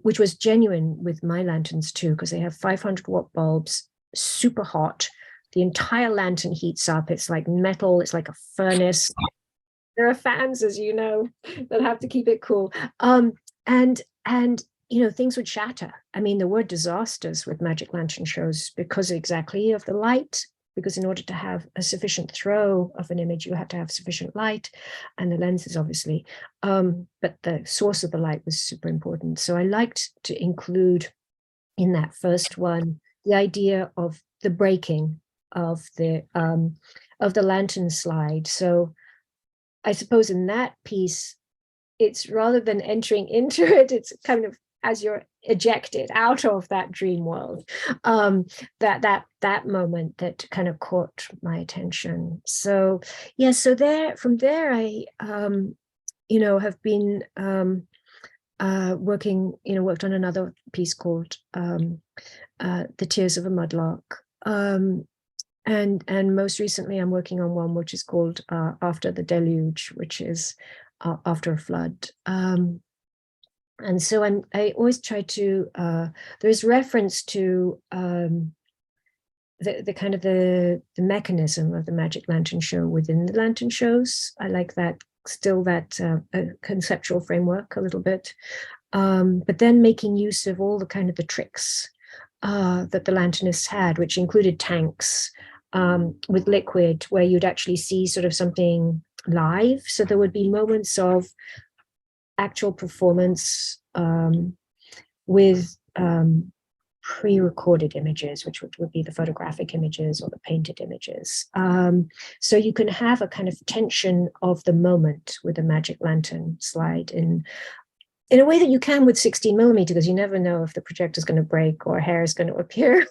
which was genuine with my lanterns too, because they have 500-watt bulbs, super hot. The entire lantern heats up. It's like metal. It's like a furnace. There are fans, as you know, that have to keep it cool. And things would shatter. I mean, there were disasters with Magic Lantern shows because exactly of the light, because in order to have a sufficient throw of an image, you had to have sufficient light, and the lenses, obviously. But the source of the light was super important. So I liked to include in that first one the idea of the breaking of the lantern slide. So I suppose in that piece, it's rather than entering into it, it's kind of as you're ejected out of that dream world, that moment that kind of caught my attention. So yeah, so from there I have been worked on another piece called The Tears of a Mudlark. And most recently I'm working on one which is called After the Deluge, which is after a flood. And so I always try to, there's reference to the kind of the mechanism of the Magic Lantern show within the lantern shows. I like that, still that conceptual framework a little bit, but then making use of all the kind of the tricks that the lanternists had, which included tanks with liquid, where you'd actually see sort of something live. So there would be moments of actual performance with pre-recorded images, which would be the photographic images or the painted images. So you can have a kind of tension of the moment with a Magic Lantern slide in a way that you can with 16mm, because you never know if the projector is going to break or hair is going to appear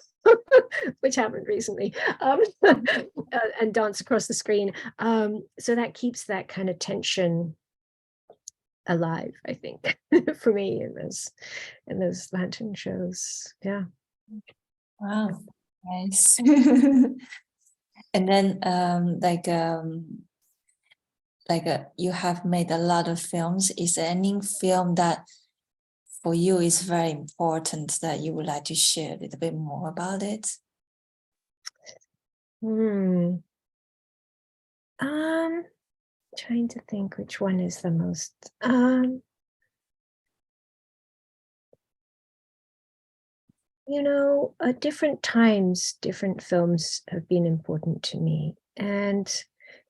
which happened recently, and dance across the screen. So that keeps that kind of tension alive, I think, for me in those lantern shows. Yeah. Wow, nice. And then you have made a lot of films. Is there any film that for you is very important that you would like to share a little bit more about it? Trying to think which one is the most at different times, different films have been important to me. And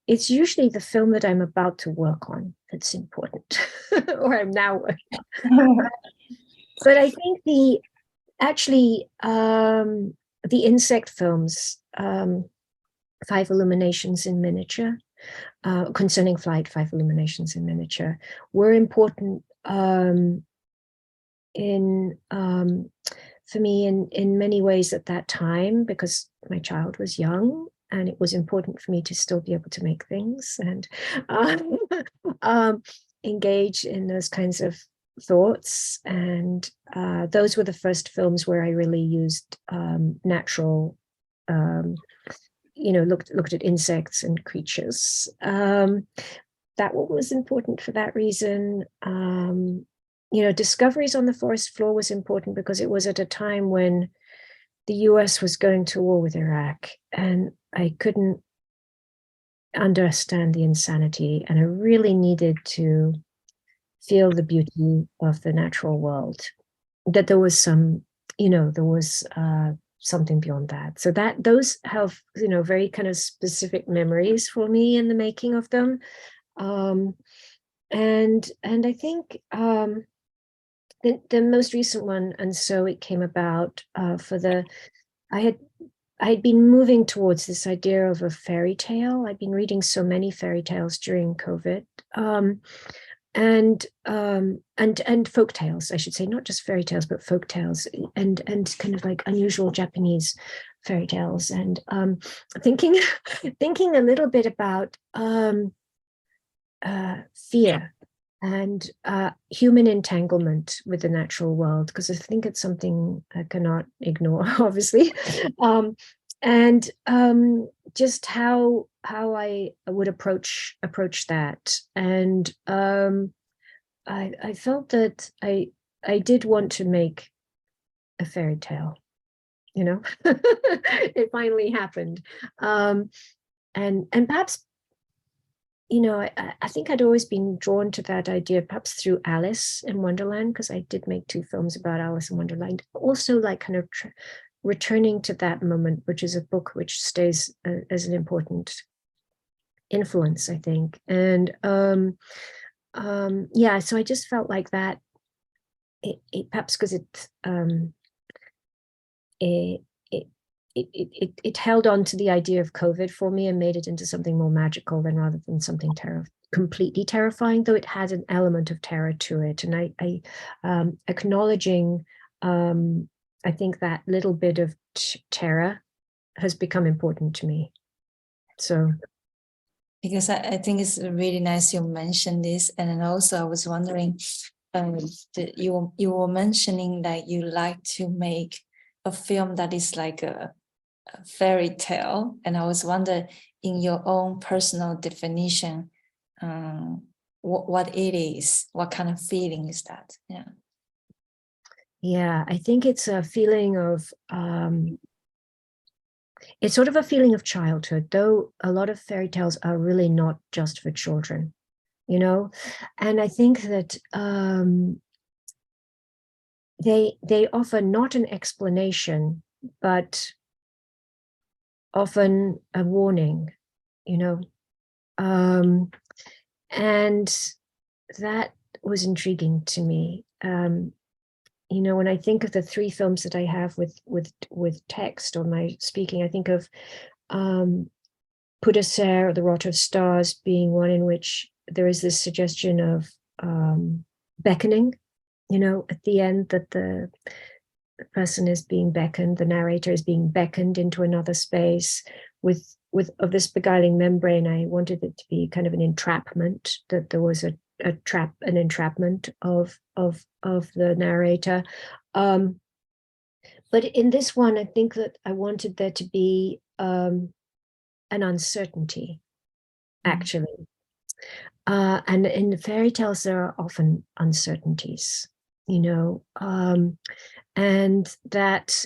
it's usually the film that I'm about to work on that's important, or I'm now working on. But I think the insect films, 5 Illuminations in Miniature, concerning flight, 5 Illuminations in Miniature, were important for me in many ways at that time, because my child was young and it was important for me to still be able to make things and engage in those kinds of thoughts. And those were the first films where I really used natural, looked at insects and creatures. That was important for that reason. Discoveries on the Forest Floor was important because it was at a time when the US was going to war with Iraq, and I couldn't understand the insanity, and I really needed to feel the beauty of the natural world, that there was something beyond that. So those have, very kind of specific memories for me in the making of them. And I think the most recent one, and so it came about I had been moving towards this idea of a fairy tale. I'd been reading so many fairy tales during COVID, and folk tales, I should say, not just fairy tales, but folk tales, and kind of like unusual Japanese fairy tales, and thinking a little bit about fear and human entanglement with the natural world, because I think it's something I cannot ignore, obviously, and just how I would approach that. And I felt that I did want to make a fairy tale. It finally happened, and perhaps, I think I'd always been drawn to that idea, perhaps through Alice in Wonderland, because I did make 2 films about Alice in Wonderland. Also, like kind of returning to that moment, which is a book which stays as an important influence, I think. And so I just felt like that. It perhaps because it held on to the idea of COVID for me and made it into something more magical rather than something completely terrifying, though it had an element of terror to it. And I acknowledging, I think that little bit of terror has become important to me. So. Because I think it's really nice you mentioned this. And then also I was wondering, you were mentioning that you like to make a film that is like a fairy tale, and I was wondering, in your own personal definition, what it is, what kind of feeling is that? Yeah, I think it's a feeling of it's sort of a feeling of childhood, though a lot of fairy tales are really not just for children, and I think that they offer not an explanation, but often a warning, and that was intriguing to me. When I think of the 3 films that I have with text on my speaking, I think of Pudaser, or The Rot of Stars, being one in which there is this suggestion of beckoning, at the end, that person is being beckoned, the narrator is being beckoned into another space with of this beguiling membrane. I wanted it to be kind of an entrapment, that there was an entrapment of the narrator. But in this one, I think that I wanted there to be an uncertainty, actually. And in the fairy tales, there are often uncertainties, you know, and that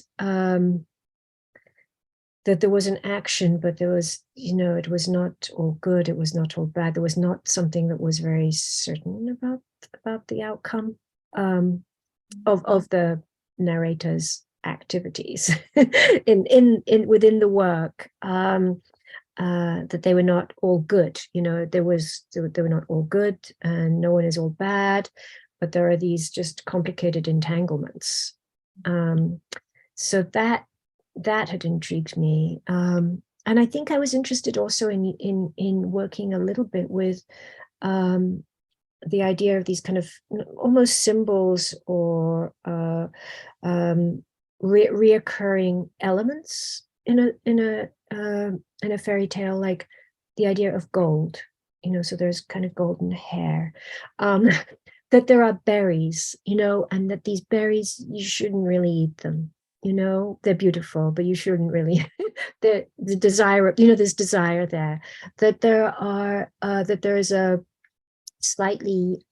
that there was an action, but there was, you know, it was not all good, it was not all bad. There was not something that was very certain about the outcome of the narrator's activities in within the work. That they were not all good, you know, they were not all good, and no one is all bad, but there are these just complicated entanglements. So that had intrigued me, and I think I was interested also in working a little bit with the idea of these kind of almost symbols or reoccurring elements in a fairy tale, like the idea of gold, you know, so there's kind of golden hair, that there are berries, you know, and that these berries, you shouldn't really eat them, you know, they're beautiful, but you shouldn't really, the desire, you know, there's desire there, that there is a slightly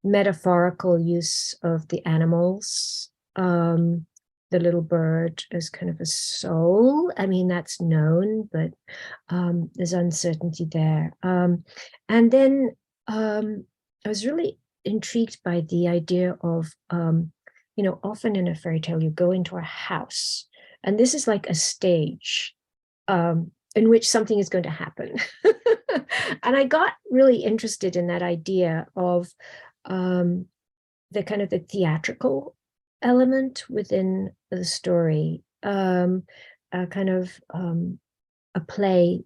metaphorical use of the animals, the little bird as kind of a soul. I mean, that's known, but there's uncertainty there. And then I was really intrigued by the idea of, you know, often in a fairy tale, you go into a house, and this is like a stage in which something is going to happen. And I got really interested in that idea of the kind of the theatrical element within the story, a kind of a play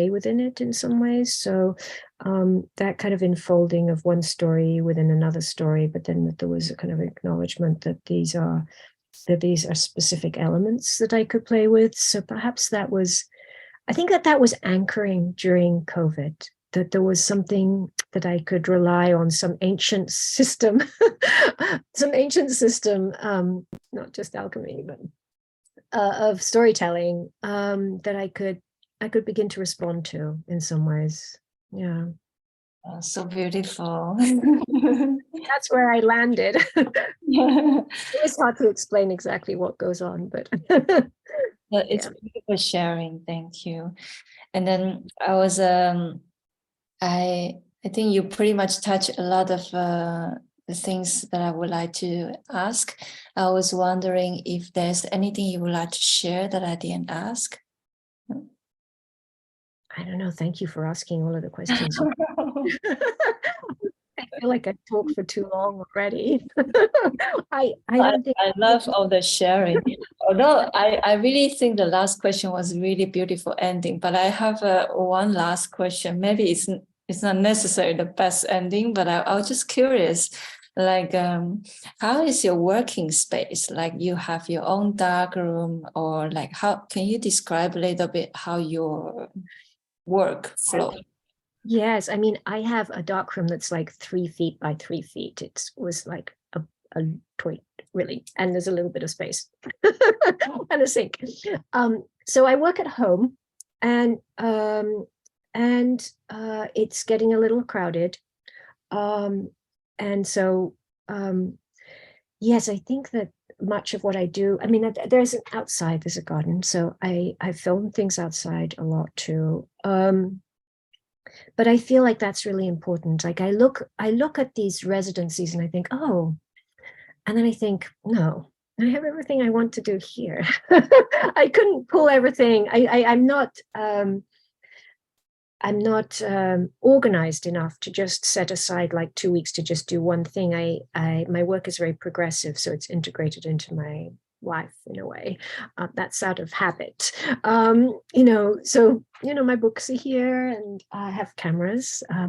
within it in some ways. So that kind of enfolding of one story within another story, but then that there was a kind of acknowledgement that these are specific elements that I could play with. So perhaps that was, I think that was anchoring during COVID, that there was something that I could rely on, some ancient system, not just alchemy, but of storytelling, that I could begin to respond to in some ways. Yeah. Oh, so beautiful. That's where I landed. It's hard to explain exactly what goes on, but It's beautiful sharing. Thank you. And then I was I think you pretty much touched a lot of the things that I would like to ask. I was wondering if there's anything you would like to share that I didn't ask. I don't know. Thank you for asking all of the questions. I feel like I talked for too long already. I love all the sharing. Although I really think the last question was really beautiful ending, but I have one last question. Maybe it's not necessarily the best ending, but I was just curious, like how is your working space? Like you have your own dark room, or like how can you describe a little bit how your work flows? Yes, I mean, I have a dark room that's like 3 feet by 3 feet. It was like a toy, really, and there's a little bit of space and a sink. So I work at home, and it's getting a little crowded. And so yes, I think that much of what I do, I mean, there's an outside, there's a garden, so I film things outside a lot too. But I feel like that's really important. Like I look at these residencies and I think, oh, and then I think, no, I have everything I want to do here. I couldn't pull everything. I'm not organized enough to just set aside like 2 weeks to just do one thing. My work is very progressive, so it's integrated into my life in a way. That's out of habit. You know, so, you know, my books are here, and I have cameras. I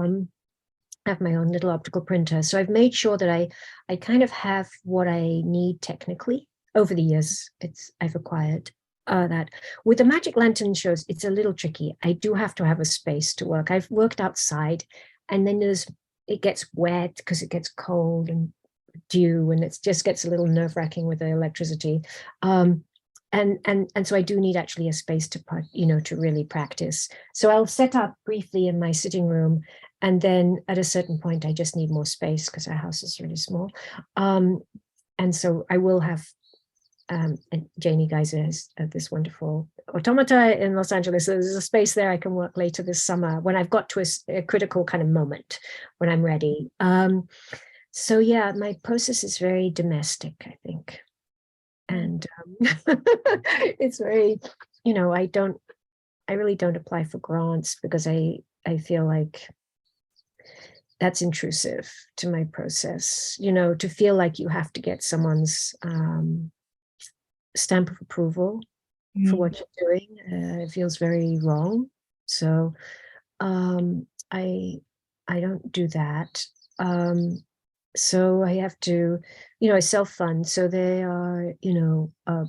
have my own little optical printer. So I've made sure that I kind of have what I need technically over the years, I've acquired that. With the magic lantern shows, it's a little tricky. I do have to have a space to work. I've worked outside, and then it gets wet because it gets cold and dew, and it just gets a little nerve-wracking with the electricity. And so I do need actually a space to put, to really practice. So I'll set up briefly in my sitting room, and then at a certain point, I just need more space because our house is really small. And so I will have, and Janie Geyser has this wonderful automata in Los Angeles. So there's a space there I can work later this summer when I've got to a critical kind of moment when I'm ready. So yeah, my process is very domestic, I think. And it's very, I really don't apply for grants because I feel like that's intrusive to my process, to feel like you have to get someone's stamp of approval for what you're doing. It feels very wrong. So I don't do that. So I have to, I self-fund. So they are,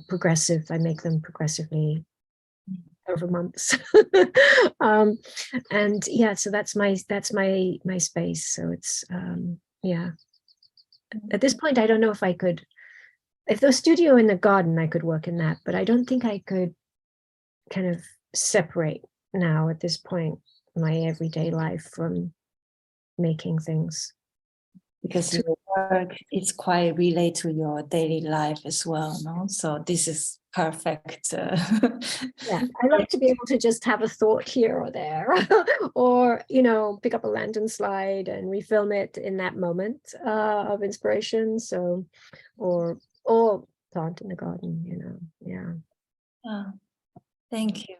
progressive. I make them progressively over months. And yeah, so that's my space. So it's, yeah. At this point, I don't know if I could, if there was a studio in the garden, I could work in that, but I don't think I could kind of separate now at this point my everyday life from making things. Because your work is quite related to your daily life as well, no? So this is perfect. Yeah, I like to be able to just have a thought here or there, or pick up a lantern slide and refilm it in that moment of inspiration. So, or plant in the garden, yeah. Thank you.